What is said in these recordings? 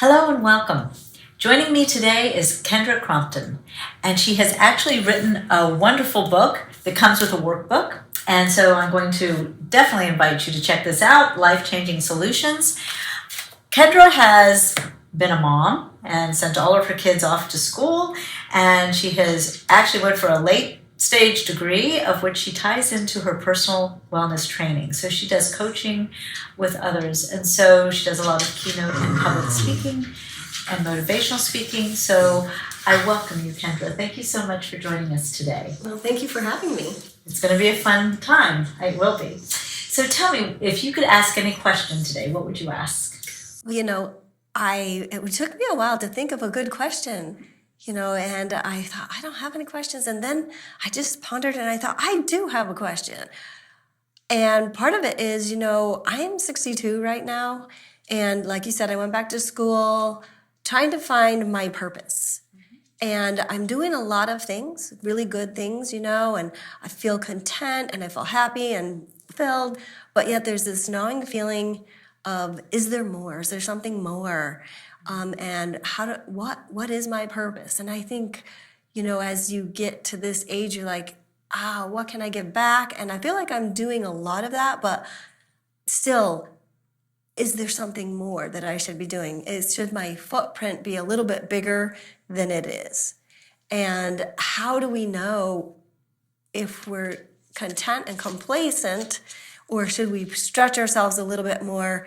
Hello and welcome. Joining me today is Kendra Crompton, and she has actually written a wonderful book that comes with a workbook. And so I'm going to definitely invite you to check this out, Life-Changing Solutions. Kendra has been a mom and sent all of her kids off to school, and she has actually went for a late stage degree of which she ties into her personal wellness training. So she does coaching with others, and so she does a lot of keynote and public speaking and motivational speaking. So I welcome you, Kendra. Thank you so much for joining us today. Well, thank you for having me. It's going to be a fun time. It will be. So tell me, if you could ask any question today, what would you ask? Well, it took me a while to think of a good question, and I thought, I don't have any questions. And then I just pondered and I thought, I do have a question. And part of it is, I am 62 right now. And like you said, I went back to school trying to find my purpose. And I'm doing a lot of things, really good things, and I feel content and I feel happy and fulfilled. But yet there's this gnawing feeling of, is there more? Is there something more? And what is my purpose? And I think, as you get to this age, you're like, what can I give back? And I feel like I'm doing a lot of that, but still, is there something more that I should be doing? Should my footprint be a little bit bigger than it is? And how do we know if we're content and complacent, or should we stretch ourselves a little bit more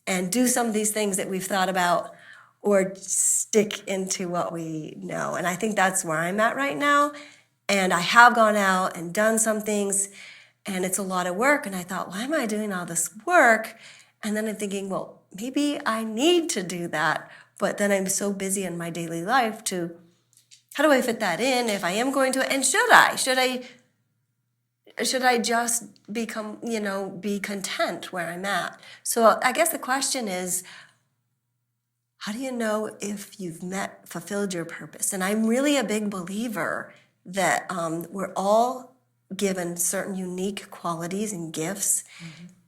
and do some of these things that we've thought about, or stick into what we know? And I think that's where I'm at right now. And I have gone out and done some things, and it's a lot of work. And I thought, why am I doing all this work? And then I'm thinking, well, maybe I need to do that. But then I'm so busy in my daily life how do I fit that in if I am going to? And should I just become, be content where I'm at? So I guess the question is, how do you know if you've fulfilled your purpose? And I'm really a big believer that we're all given certain unique qualities and gifts,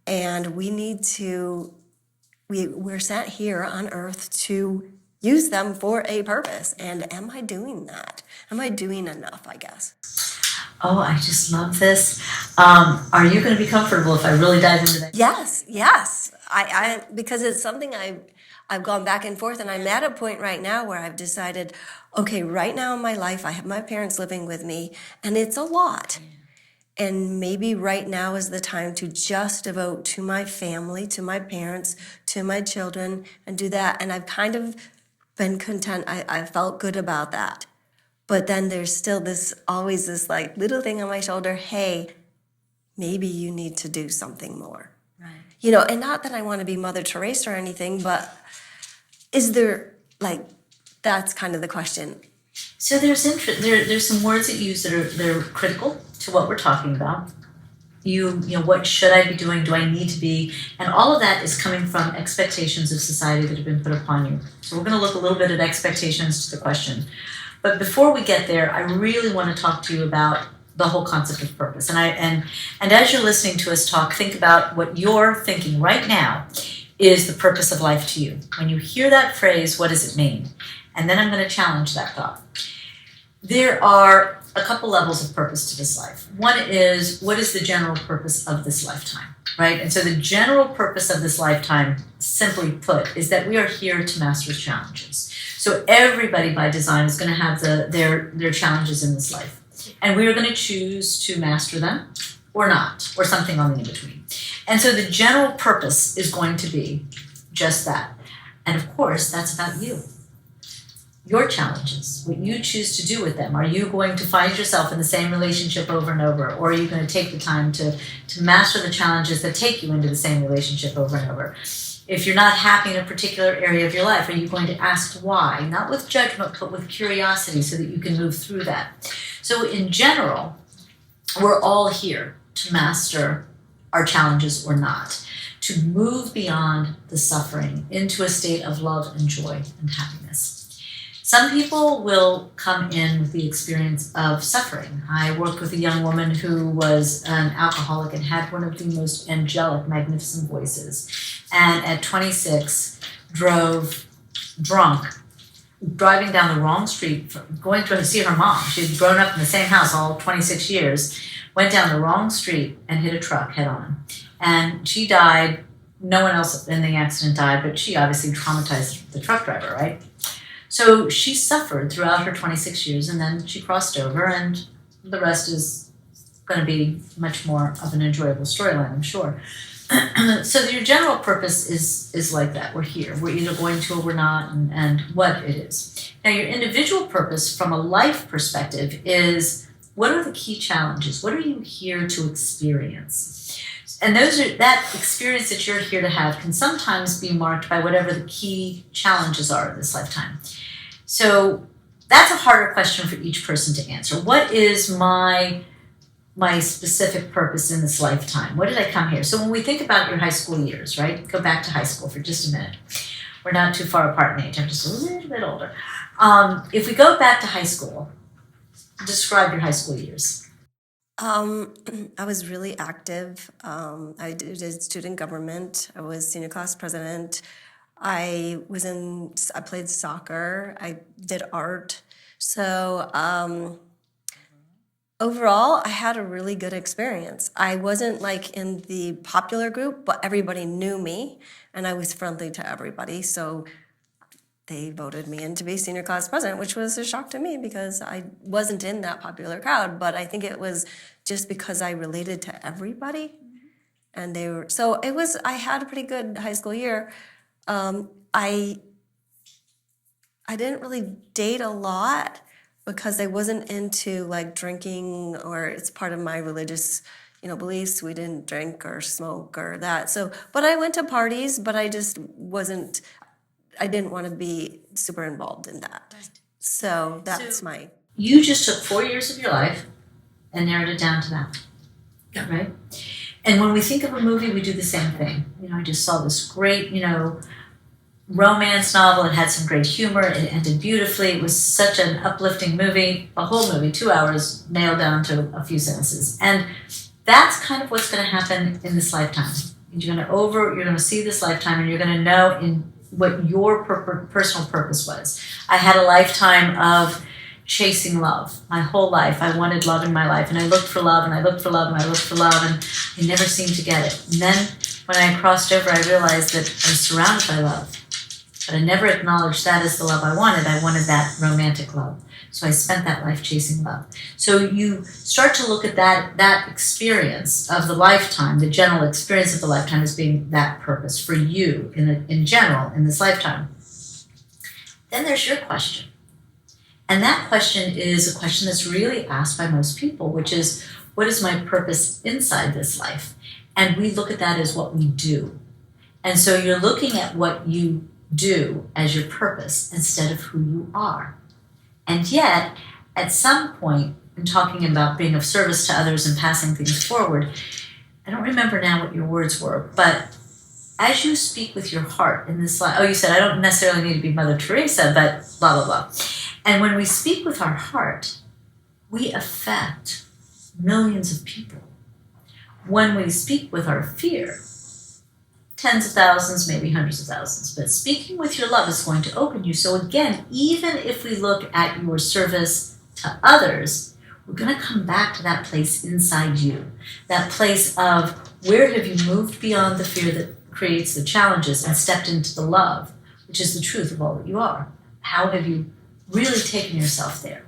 and we're sent here on earth to use them for a purpose. And am I doing that? Am I doing enough, I guess? Oh, I just love this. Are you going to be comfortable if I really dive into that? Yes. I because it's something I've gone back and forth, and I'm at a point right now where I've decided, okay, right now in my life, I have my parents living with me, and it's a lot. And maybe right now is the time to just devote to my family, to my parents, to my children, and do that. And I've kind of been content. I felt good about that. But then there's still always this like little thing on my shoulder, hey, maybe you need to do something more. Right. And not that I want to be Mother Teresa or anything, but is there, that's kind of the question. So there's some words that you use that are critical to what we're talking about. What should I be doing? Do I need to be? And all of that is coming from expectations of society that have been put upon you. So we're going to look a little bit at expectations to the question. But before we get there, I really want to talk to you about the whole concept of purpose. And as you're listening to us talk, think about what you're thinking right now is the purpose of life to you. When you hear that phrase, what does it mean? And then I'm going to challenge that thought. There are a couple levels of purpose to this life. One is, what is the general purpose of this lifetime, right? And so the general purpose of this lifetime, simply put, is that we are here to master challenges. So everybody by design is going to have their challenges in this life. And we are going to choose to master them or not, or something on the in-between. And so the general purpose is going to be just that. And of course, that's about you. Your challenges, what you choose to do with them. Are you going to find yourself in the same relationship over and over? Or are you going to take the time to master the challenges that take you into the same relationship over and over? If you're not happy in a particular area of your life, are you going to ask why? Not with judgment, but with curiosity so that you can move through that. So in general, we're all here to master our challenges or not, to move beyond the suffering into a state of love and joy and happiness. Some people will come in with the experience of suffering. I worked with a young woman who was an alcoholic and had one of the most angelic, magnificent voices. And at 26, drove drunk, driving down the wrong street, going to see her mom. She'd grown up in the same house all 26 years, went down the wrong street and hit a truck head on. And she died. No one else in the accident died, but she obviously traumatized the truck driver, right? So she suffered throughout her 26 years, and then she crossed over, and the rest is going to be much more of an enjoyable storyline, I'm sure. So your general purpose is like that. We're here. We're either going to or we're not, and what it is. Now, your individual purpose from a life perspective is, what are the key challenges? What are you here to experience? And that experience that you're here to have can sometimes be marked by whatever the key challenges are in this lifetime. So that's a harder question for each person to answer. What is my specific purpose in this lifetime? What did I come here? So when we think about your high school years, right? Go back to high school for just a minute. We're not too far apart in age. I'm just a little bit older. If we go back to high school, describe your high school years. I was really active. I did student government. I was senior class president. I played soccer. I did art. So overall, I had a really good experience. I wasn't like in the popular group, but everybody knew me, and I was friendly to everybody. So they voted me in to be senior class president, which was a shock to me because I wasn't in that popular crowd. But I think it was just because I related to everybody, and I had a pretty good high school year. I didn't really date a lot because I wasn't into like drinking, or it's part of my religious, beliefs. We didn't drink or smoke or that. So, but I went to parties, but I just I didn't want to be super involved in that. Right. So You just took 4 years of your life and narrowed it down to that. Yeah. Right? And when we think of a movie, we do the same thing. I just saw this great, romance novel. It had some great humor. It ended beautifully. It was such an uplifting movie. A whole movie, 2 hours, nailed down to a few sentences. And that's kind of what's going to happen in this lifetime. You're going to see this lifetime, and you're going to know in what your personal purpose was. I had a lifetime of chasing love. My whole life, I wanted love in my life, and I looked for love, and I looked for love, and I looked for love, and I never seemed to get it. And then when I crossed over, I realized that I was surrounded by love. But I never acknowledged that as the love I wanted. I wanted that romantic love. So I spent that life chasing love. So you start to look at that experience of the lifetime, the general experience of the lifetime, as being that purpose for you in general in this lifetime. Then there's your question. And that question is a question that's really asked by most people, which is, what is my purpose inside this life? And we look at that as what we do. And so you're looking at what you do as your purpose instead of who you are. And yet, at some point, in talking about being of service to others and passing things forward, I don't remember now what your words were, but as you speak with your heart in this life, you said, I don't necessarily need to be Mother Teresa, but blah, blah, blah. And when we speak with our heart, we affect millions of people. When we speak with our fear, tens of thousands, maybe hundreds of thousands. But speaking with your love is going to open you. So again, even if we look at your service to others, we're going to come back to that place inside you. That place of, where have you moved beyond the fear that creates the challenges and stepped into the love, which is the truth of all that you are? How have you really taken yourself there?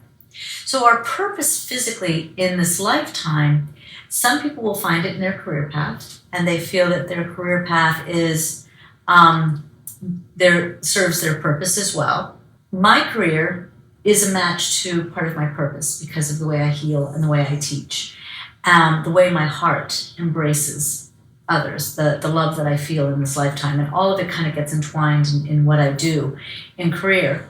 So our purpose physically in this lifetime, some people will find it in their career path, and they feel that their career path is serves their purpose as well. My career is a match to part of my purpose because of the way I heal and the way I teach, the way my heart embraces others, the love that I feel in this lifetime, and all of it kind of gets entwined in what I do in career.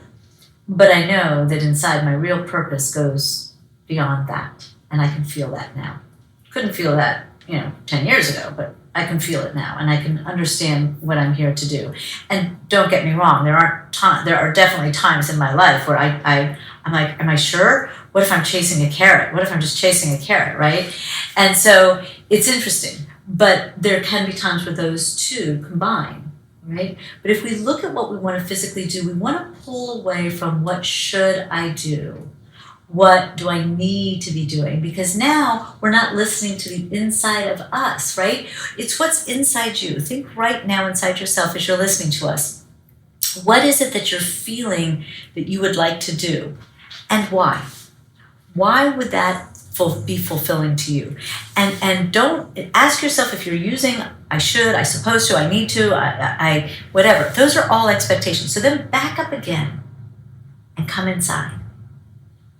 But I know that inside, my real purpose goes beyond that, and I can feel that now. Couldn't feel that 10 years ago, but I can feel it now, and I can understand what I'm here to do. And don't get me wrong, there are definitely times in my life where I'm like, am I sure? What if I'm chasing a carrot? What if I'm just chasing a carrot, right? And so it's interesting, but there can be times where those two combine, right? But if we look at what we want to physically do, we want to pull away from what should I do? What do I need to be doing? Because now we're not listening to the inside of us, right? It's what's inside you. Think right now inside yourself as you're listening to us. What is it that you're feeling that you would like to do? And why? Why would that be fulfilling to you? And don't ask yourself if you're using I should, I supposed to, I need to, I whatever. Those are all expectations. So then back up again and come inside.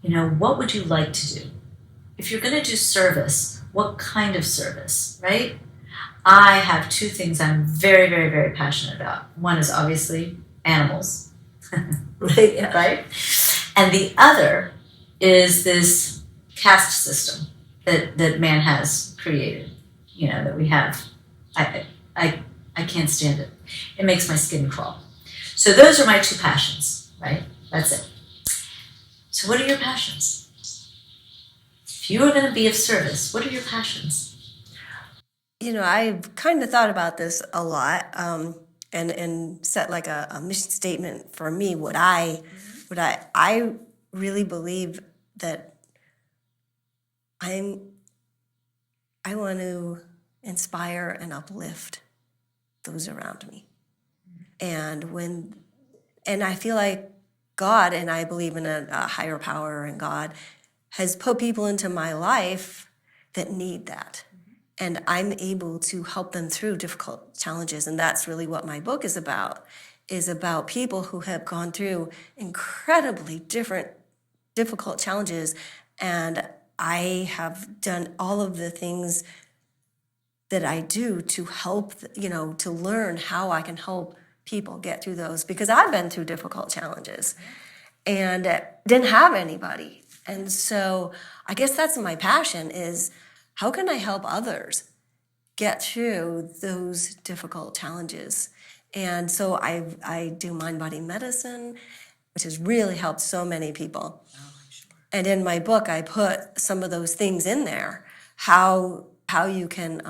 What would you like to do? If you're going to do service, what kind of service, right? I have two things I'm very, very, very passionate about. One is obviously animals, right? And the other is this caste system that man has created, that we have. I can't stand it. It makes my skin crawl. So those are my two passions, right? That's it. So what are your passions? If you are going to be of service, what are your passions? I've kind of thought about this a lot, and set like a mission statement for me. I really believe that I want to inspire and uplift those around me, and I feel like God, and I believe in a higher power, and God has put people into my life that need that. And I'm able to help them through difficult challenges. And that's really what my book is about people who have gone through incredibly difficult challenges. And I have done all of the things that I do to help, to learn how I can help people get through those, because I've been through difficult challenges and didn't have anybody. And so I guess that's my passion, is how can I help others get through those difficult challenges? And so I do mind-body medicine, which has really helped so many people. Oh, I'm sure. And in my book, I put some of those things in there, how you can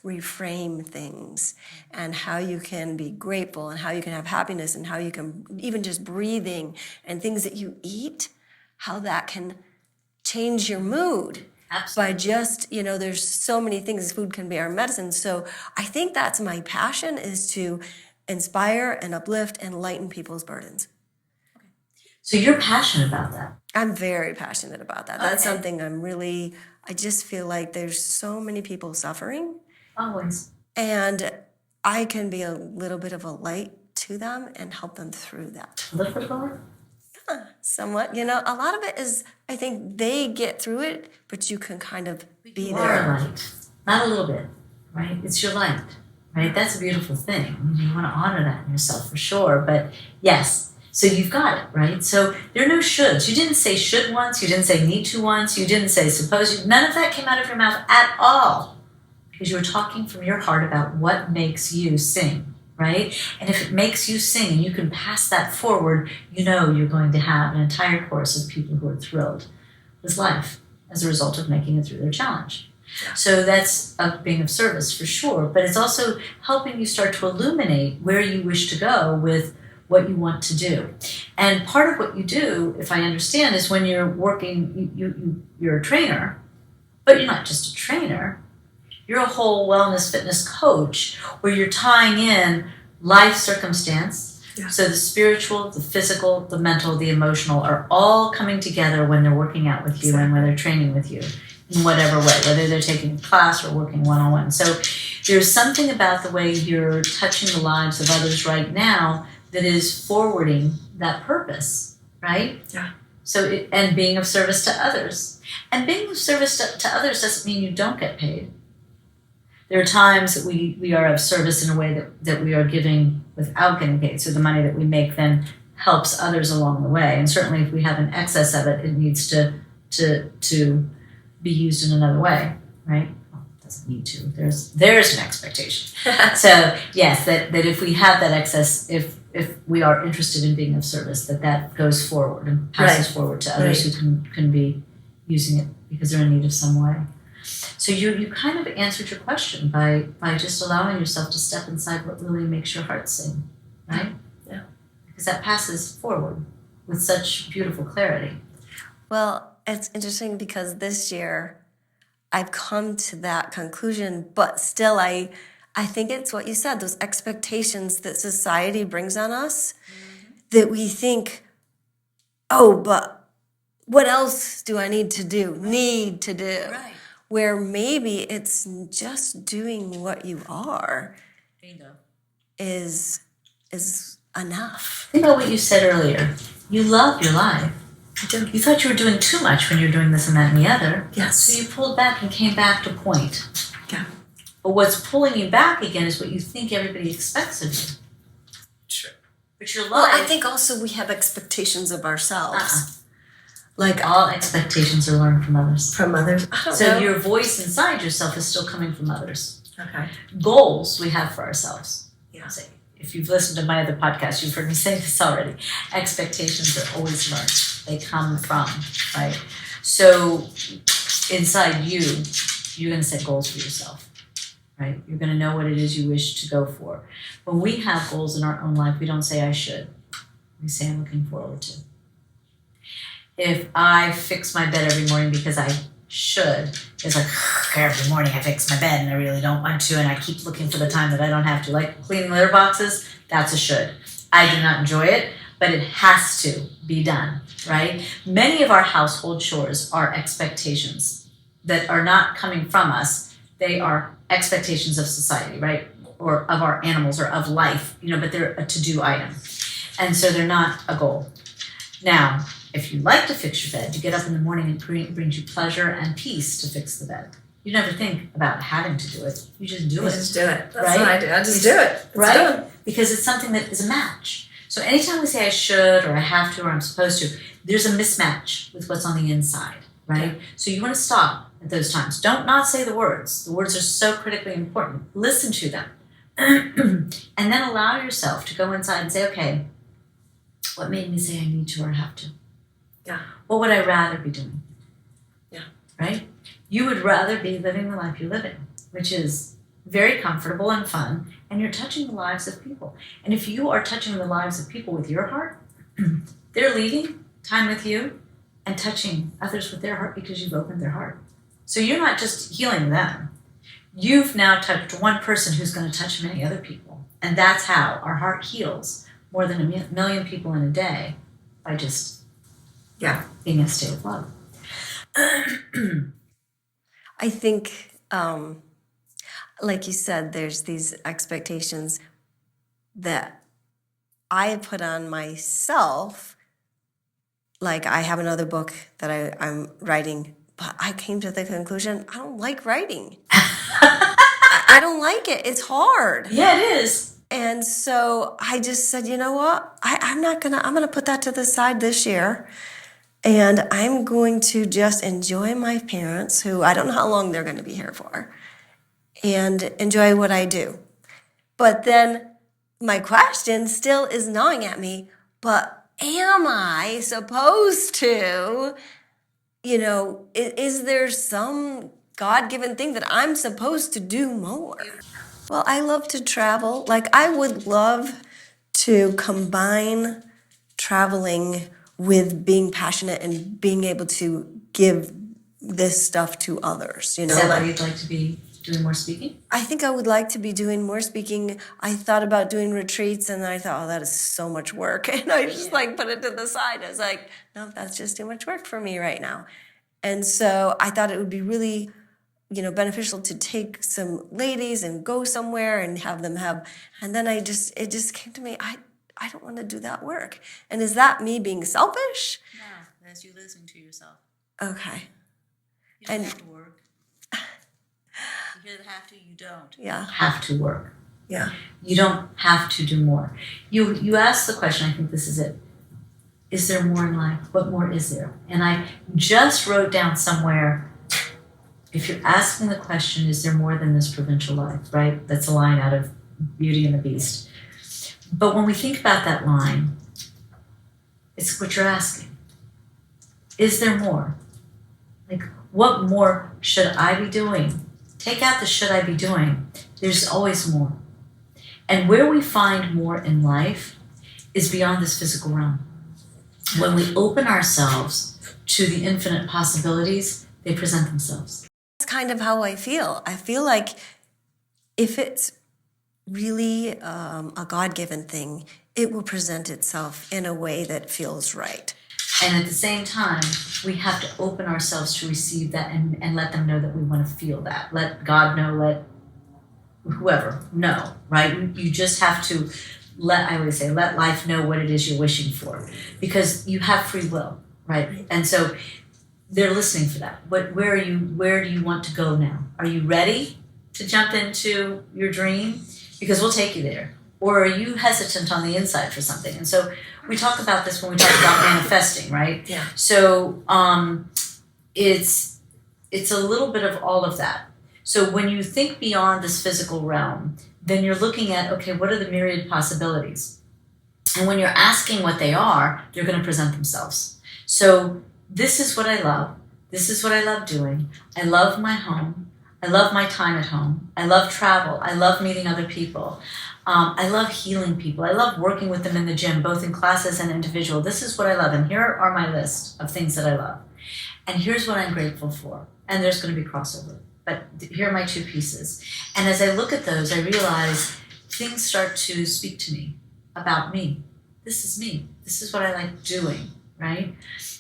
reframe things, and how you can be grateful, and how you can have happiness, and how you can even just breathing and things that you eat, how that can change your mood. Absolutely. By just, there's so many things. Food can be our medicine. So I think that's my passion, is to inspire and uplift and lighten people's burdens. Okay. So you're passionate about that. I'm very passionate about that. Okay. That's something I just feel like there's so many people suffering. Always. And I can be a little bit of a light to them and help them through that. Lift the bar? Somewhat. A lot of it is, I think they get through it, but you can kind of be you there. Are a light. Not a little bit, right? It's your light, right? That's a beautiful thing. You want to honor that in yourself for sure. But yes, so you've got it, right? So there are no shoulds. You didn't say should once. You didn't say need to once. You didn't say suppose. None of that came out of your mouth at all, because you were talking from your heart about what makes you sing. Right? And if it makes you sing and you can pass that forward, you're going to have an entire chorus of people who are thrilled with life as a result of making it through their challenge. Yeah. So that's being of service for sure, but it's also helping you start to illuminate where you wish to go with what you want to do. And part of what you do, if I understand, is when you're working, you're a trainer, but you're not just a trainer. You're a whole wellness fitness coach, where you're tying in life circumstance. Yeah. So the spiritual, the physical, the mental, the emotional are all coming together when they're working out with you. Exactly. And when they're training with you in whatever way, whether they're taking a class or working one-on-one. So there's something about the way you're touching the lives of others right now that is forwarding that purpose, right? Yeah. So and being of service to others. And being of service to others doesn't mean you don't get paid. There are times that we are of service in a way that we are giving without getting paid. So the money that we make then helps others along the way. And certainly if we have an excess of it, it needs to be used in another way, right? Well, it doesn't need to. There's an expectation. So yes, that if we have that excess, if we are interested in being of service, that goes forward and passes forward to others who can be using it because they're in need of some way. So you kind of answered your question by just allowing yourself to step inside what really makes your heart sing, right? Yeah. Because that passes forward with such beautiful clarity. Well, it's interesting because this year I've come to that conclusion, but still I think it's what you said, those expectations that society brings on us, that we think, oh, but what else do I need to do? Need to do. Right. Where maybe it's just doing what you are Bingo. is enough. Think about what you said earlier. You love your life. You thought you were doing too much when you were doing this and that and the other. Yes. So you pulled back and came back to point. Yeah. But what's pulling you back again is what you think everybody expects of you. Sure. But your life. Well, I think also we have expectations of ourselves. Like all expectations are learned from others. From others. I don't So know. your voice inside yourself is still coming from others. Okay. Goals we have for ourselves. Yeah. So if you've listened to my other podcast, you've heard me say this already. Expectations are always learned. They come from, right? So inside you, you're going to set goals for yourself, right? You're going to know what it is you wish to go for. When we have goals in our own life, we don't say I should. We say I'm looking forward to. If I fix my bed every morning because I should, it's like every morning I fix my bed and I really don't want to, and I keep looking for the time that I don't have to. Like cleaning litter boxes, that's a should. I do not enjoy it, but it has to be done, right? Many of our household chores are expectations that are not coming from us. They are expectations of society, right? Or of our animals or of life, but they're a to-do item. And so they're not a goal. Now, if you like to fix your bed, you get up in the morning and it brings you pleasure and peace to fix the bed. You never think about having to do it. You just do it. You just do it. That's right? what I do. I just do it. Right? Because it's something that is a match. So anytime we say I should or I have to or I'm supposed to, there's a mismatch with what's on the inside, right? Yeah. So you want to stop at those times. Don't not say the words. The words are so critically important. Listen to them. And then allow yourself to go inside and say, okay, what made me say I need to or have to? Yeah. What would I rather be doing? Yeah. Right? You would rather be living the life you're living, which is very comfortable and fun, and you're touching the lives of people. And if you are touching the lives of people with your heart, they're leaving time with you and touching others with their heart because you've opened their heart. So you're not just healing them. You've now touched one person who's going to touch many other people. And that's how our heart heals more than a million people in a day by just being in a state of love. I think, like you said, there's these expectations that I put on myself. Like I have another book that I'm writing, but I came to the conclusion I don't like writing. I don't like it. It's hard. Yeah, it is. And so I just said, you know what? I'm going to put that to the side this year. And I'm going to just enjoy my parents, who I don't know how long they're going to be here for, and enjoy what I do. But then my question still is gnawing at me, but am I supposed to, is there some God-given thing that I'm supposed to do more? Well, I love to travel. Like I would love to combine traveling with being passionate and being able to give this stuff to others, Is that why you'd like to be doing more speaking? I think I would like to be doing more speaking. I thought about doing retreats and I thought, that is so much work. And I just put it to the side. I was like, no, that's just too much work for me right now. And so I thought it would be really, beneficial to take some ladies and go somewhere and have them and then it just came to me, I don't want to do that work. And is that me being selfish? No, that's you listening to yourself. Okay. You don't have to work. You hear the have to, you don't. Yeah. Have to work. Yeah. You don't have to do more. You asked the question, I think this is it. Is there more in life? What more is there? And I just wrote down somewhere, if you're asking the question, is there more than this provincial life, right? That's a line out of Beauty and the Beast. But when we think about that line, it's what you're asking. Is there more? Like, What more should I be doing? Take out the should I be doing. There's always more. And where we find more in life is beyond this physical realm. When we open ourselves to the infinite possibilities, they present themselves. That's kind of how I feel. I feel like if it's really a God-given thing, it will present itself in a way that feels right. And at the same time, we have to open ourselves to receive that and let them know that we want to feel that. Let God know, let whoever know, right? You just have to I always say, let life know what it is you're wishing for. Because you have free will, right? And so they're listening for that. Where do you want to go now? Are you ready to jump into your dream? Because we'll take you there. Or are you hesitant on the inside for something? And so we talk about this when we talk about manifesting, right? Yeah. So it's a little bit of all of that. So when you think beyond this physical realm, then you're looking at, okay, what are the myriad possibilities? And when you're asking what they are, they're going to present themselves. So this is what I love. This is what I love doing. I love my home. I love my time at home. I love travel. I love meeting other people. I love healing people. I love working with them in the gym, both in classes and individual. This is what I love. And here are my list of things that I love. And here's what I'm grateful for. And there's going to be crossover. But here are my two pieces. And as I look at those, I realize things start to speak to me about me. This is me. This is what I like doing, right?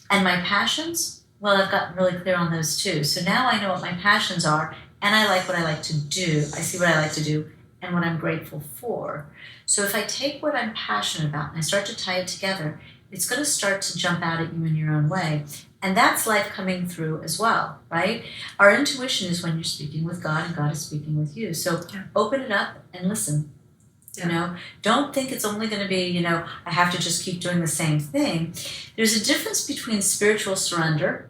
And my passions, well, I've gotten really clear on those too. So now I know what my passions are, and I like what I like to do. I see what I like to do and what I'm grateful for. So if I take what I'm passionate about and I start to tie it together, it's going to start to jump out at you in your own way. And that's life coming through as well, right? Our intuition is when you're speaking with God and God is speaking with you. So open it up and listen. You know, don't think it's only going to be, I have to just keep doing the same thing. There's a difference between spiritual surrender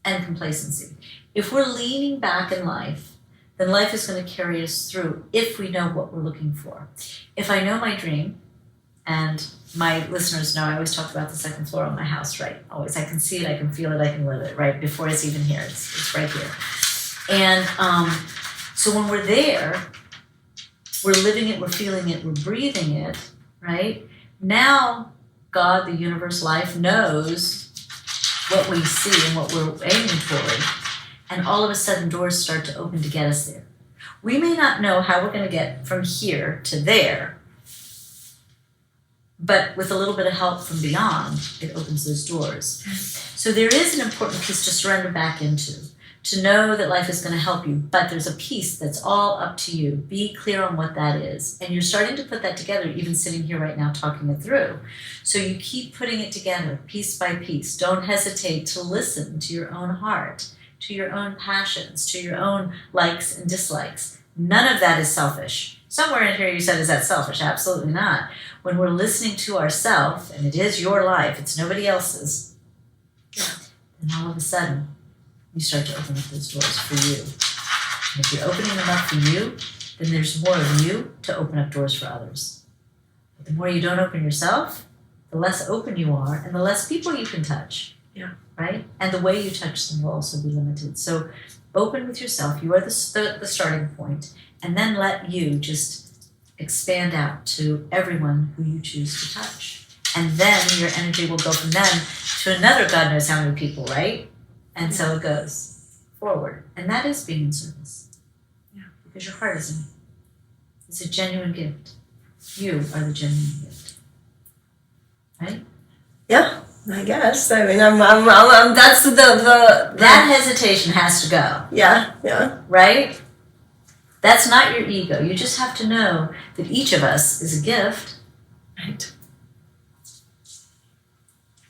and complacency. If we're leaning back in life, then life is going to carry us through if we know what we're looking for. If I know my dream, and my listeners know I always talk about the second floor of my house, right? Always. I can see it, I can feel it, I can live it, right? Before it's even here, it's right here. And so when we're there, we're living it, we're feeling it, we're breathing it, right? Now, God, the universe, life knows what we see and what we're aiming toward. And all of a sudden, doors start to open to get us there. We may not know how we're going to get from here to there, but with a little bit of help from beyond, it opens those doors. So there is an important piece to surrender back into, to know that life is going to help you, but there's a piece that's all up to you. Be clear on what that is. And you're starting to put that together, even sitting here right now talking it through. So you keep putting it together, piece by piece. Don't hesitate to listen to your own heart, to your own passions, to your own likes and dislikes. None of that is selfish. Somewhere in here you said, is that selfish? Absolutely not. When we're listening to ourselves, and it is your life, it's nobody else's, then all of a sudden, you start to open up those doors for you. And if you're opening them up for you, then there's more of you to open up doors for others. But the more you don't open yourself, the less open you are, and the less people you can touch. Yeah. Right? And the way you touch them will also be limited. So open with yourself. You are the starting point. And then let you just expand out to everyone who you choose to touch. And then your energy will go from them to another God knows how many people, right? And so it goes forward. And that is being in service. Yeah. Because your heart is in it. It's a genuine gift. You are the genuine gift. Right? Yeah, I guess. I mean, I'm that's the that hesitation has to go. Yeah. Right? That's not your ego. You just have to know that each of us is a gift. Right.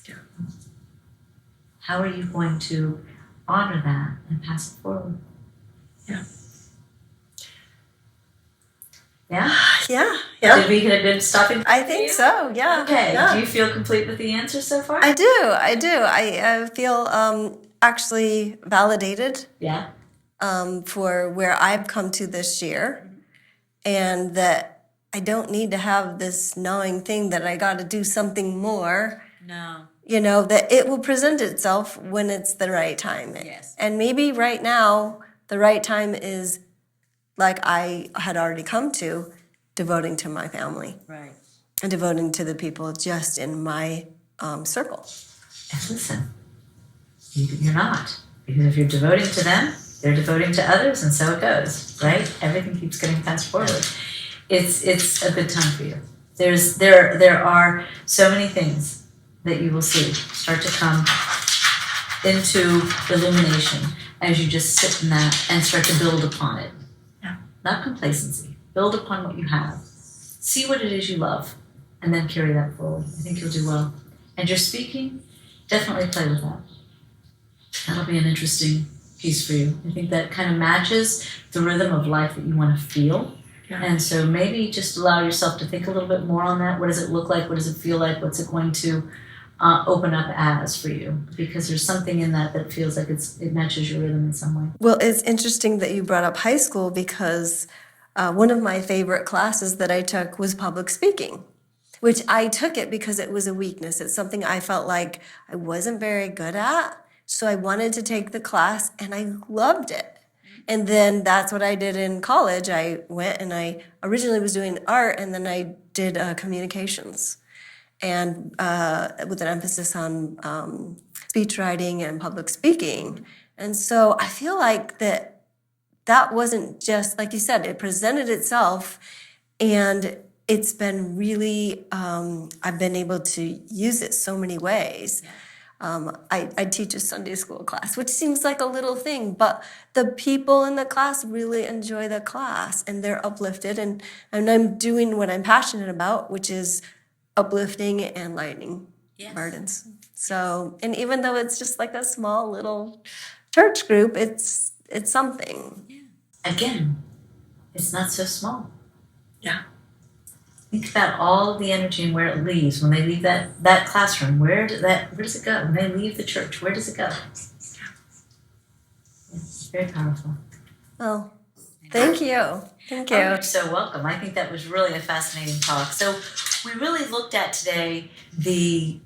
Yeah. How are you going to honor that and pass it forward? Yeah. Yeah? Yeah. Did we get a good stopping point? I think so, yeah. Okay. Yeah. Do you feel complete with the answer so far? I do. I feel actually validated. Yeah. For where I've come to this year, and that I don't need to have this gnawing thing that I got to do something more. No. that it will present itself when it's the right time. Yes. And maybe right now, the right time is like I had already come to, devoting to my family. Right. And devoting to the people just in my circle. And listen, you're not. Because if you're devoting to them, they're devoting to others, and so it goes, right? Everything keeps getting fast forward. It's a good time for you. There are so many things that you will see start to come into illumination as you just sit in that and start to build upon it. Yeah. Not complacency. Build upon what you have. See what it is you love, and then carry that forward. I think you'll do well. And your speaking, definitely play with that. That'll be an interesting piece for you. I think that kind of matches the rhythm of life that you want to feel. Yeah. And so maybe just allow yourself to think a little bit more on that. What does it look like? What does it feel like? What's it going to open up as for you? Because there's something in that feels like it matches your rhythm in some way. Well, it's interesting that you brought up high school because one of my favorite classes that I took was public speaking, which I took it because it was a weakness. It's something I felt like I wasn't very good at. So I wanted to take the class and I loved it. And then that's what I did in college. I went and I originally was doing art and then I did communications and with an emphasis on speech writing and public speaking. And so I feel like that wasn't just, like you said, it presented itself and it's been really, I've been able to use it so many ways. I teach a Sunday school class, which seems like a little thing, but the people in the class really enjoy the class and they're uplifted and I'm doing what I'm passionate about, which is uplifting and lightening burdens. So, and even though it's just like a small little church group, it's something. Yeah. Again, it's not so small. Yeah. Think about all of the energy and where it leaves when they leave that classroom. Where does it go? When they leave the church, where does it go? It's very powerful. Oh, thank you. Thank you. Oh, you're so welcome. I think that was really a fascinating talk. So we really looked at today the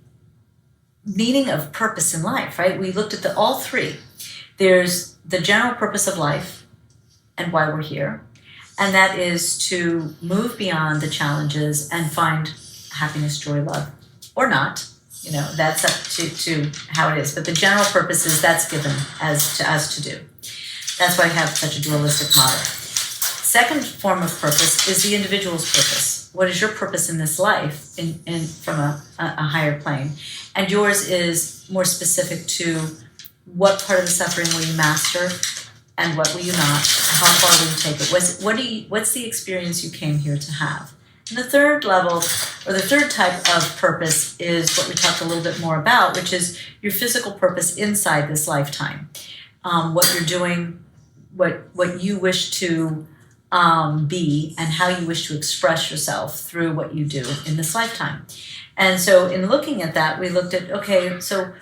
meaning of purpose in life, right? We looked at all three. There's the general purpose of life and why we're here. And that is to move beyond the challenges and find happiness, joy, love, or not. That's up to how it is. But the general purpose is that's given as to us to do. That's why I have such a dualistic model. Second form of purpose is the individual's purpose. What is your purpose in this life from a higher plane? And yours is more specific to what part of the suffering will you master and what will you not? How far will you take it? What's the experience you came here to have? And the third level, or the third type of purpose is what we talked a little bit more about, which is your physical purpose inside this lifetime. What you're doing, what you wish to be, and how you wish to express yourself through what you do in this lifetime. And so in looking at that, we looked at, okay, so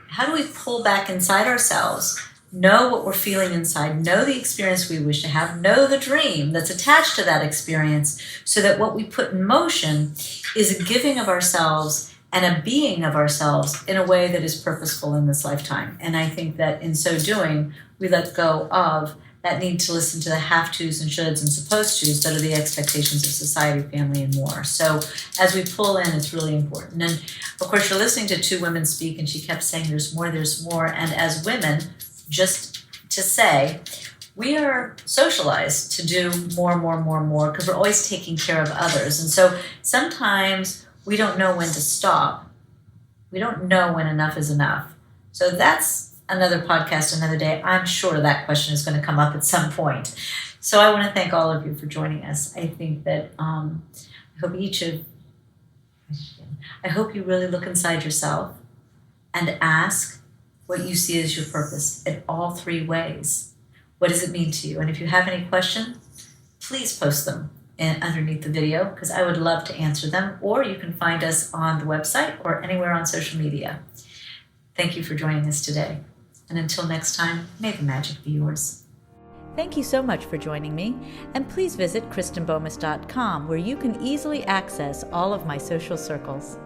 how do we pull back inside ourselves, know what we're feeling inside, know the experience we wish to have, know the dream that's attached to that experience, so that what we put in motion is a giving of ourselves and a being of ourselves in a way that is purposeful in this lifetime. And I think that in so doing, we let go of that need to listen to the have-tos and shoulds and supposed-tos that are the expectations of society, family, and more. So as we pull in, it's really important. And of course, you're listening to two women speak, and she kept saying, there's more. And as women, just to say, we are socialized to do more, because we're always taking care of others. And so sometimes we don't know when to stop. We don't know when enough is enough. So that's another podcast, another day. I'm sure that question is going to come up at some point. So I want to thank all of you for joining us. I think that I hope you really look inside yourself and ask what you see as your purpose in all three ways. What does it mean to you? And if you have any questions, please post them underneath the video, because I would love to answer them. Or you can find us on the website or anywhere on social media. Thank you for joining us today. And until next time, may the magic be yours. Thank you so much for joining me. And please visit KristenBomas.com, where you can easily access all of my social circles.